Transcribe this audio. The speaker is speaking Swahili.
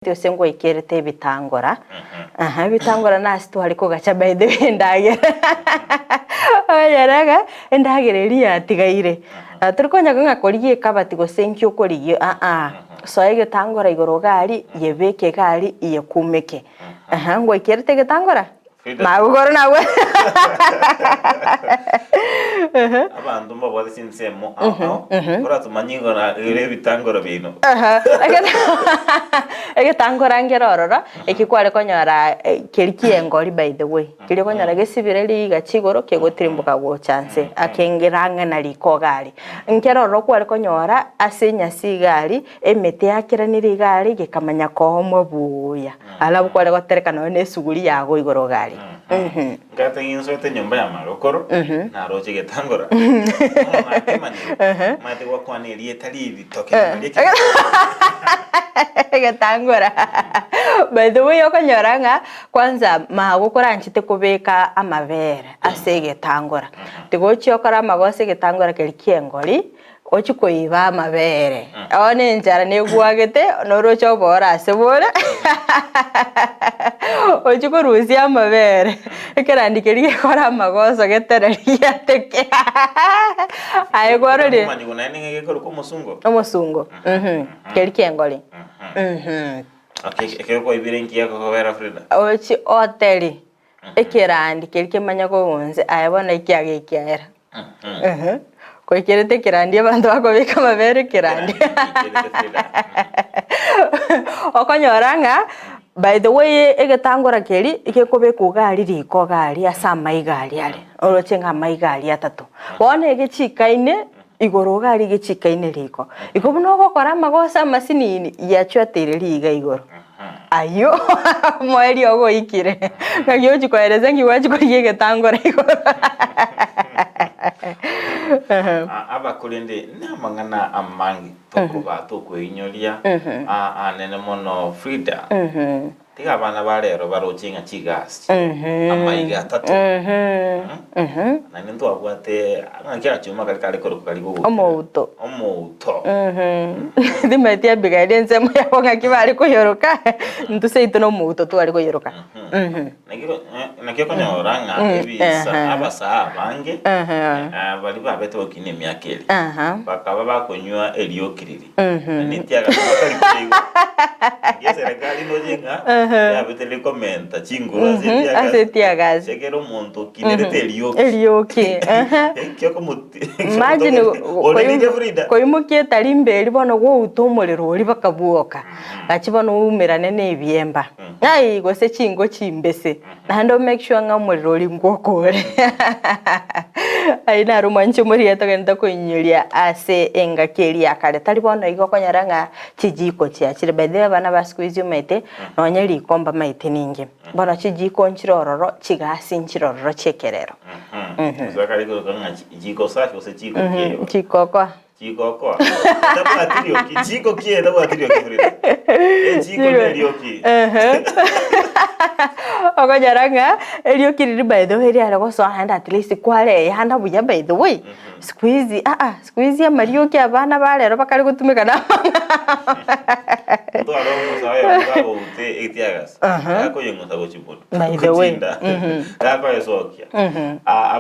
Sengo ikerete bitangora. Bitangora nasi twari kugacha by the way ndagera. Oyaraga ndagereria atigaire. Turikonya ngakorigie kabati go senki okorigie. So igitangora igoro gari yebeke gari yekumeke. Ngo ikerete gitangora. Magugoro nawe. Abantu mbabwate sinsemo kora tumanyigo na ire bitangoro bino. Egitangora ngerororo ekikware konyara kerikie ngori by the way. Kiri konyara gesibireri gachigoro kegotirimbuka go chance akengeranga na liko gari. Ngerororo kware konyora asenya sigari emete yakiranire gari gekamanya kohomwe buya. Alabu kware gotereka no nesuguri yago igoro gari. Ngate insote nyumba ya marokoro na roche getangora. Mate wakwane lietali bitoke getangora. By the way okonyoranga kwanza magukora nchite kubeka amabere ase getangora. Tigochi okora magose getangora kerikie ngori ochikoiba amabere. One njara negwagete norocho bora asebora. Ochikoruzi amabere. Ekerandikerie kora magoso getereria teke. Ayegorore. Manyigo nani ngekoro ko musungo. Omusungo. Kerikie ngori. Okay, ko ibirenki yako kobera Frida. Ochi hoteli. Ekerandi kerike manyako wonze ayabona ikiage ikiaera. Ko ikerete kirandi abantu bakobeka mabere kirandi. Okonyoranga by the way egetangora keri ikekobeka ugari riko gari asama igari ale. Orochenga maigari atatu. Wone egechikaine igoro gari gechikaine riko. Ikobuno gokora magosa masinini yachuatireri iga igoro. Ayo mweli ogo ikire. Ngagyochi kwaereza ngiwachi koriye getangora igoro. Abakulende namangana amangi tokuba tokwenyolia nene mono Frida. Tiga bana barero barochinga chigasi. Amaiga tatu. Na nendo abwate angakia chuma kali kali go. Omouto. Dimetia bigadense mo yabonga kibali kuyoroka. Ntuse itono mouto tu ali kuyoroka. Nakyo konyoranga ebisa abasa abange. Bali babeto kine myakeli. Bakaba bakonywa eliokiriri. Nitiaga bakali kigo. Yese regali nojenga. Yabetele komenta chingura zetiaga. Sekero monto kinerete elioki. Elioki. Kyo komuti. Imagine Frida. Koimukie talimbeli bono go utomolero oli bakabuoka. Gachibono umirane nebiemba. Ai gose chingo chimbese. Nando make sure ngamolero oli ngokore. Aina rumancho muri yatogenda koinyolia ase engakeli akale talibono igokonyaranga chijiko chiachire bedhe bana basqueeze mete nonyeli komba maite ningi bono chijiko nchirororo chigasi nchirororo chekerero Zakari ko kanga jiko safi ose jiko kiyo chikoko tabu atirio kijiko kiyo tabu atirio Frida jiko elioki Okonyoranga elioki riri by the way ari so handa at least kware handa buya by the way squeeze squeeze ya marioki abana barero bakari gutumika na Ndo aro musaya ngabo ute etiagas. Ako yengo sabo chibono. By the way. Kako esokia.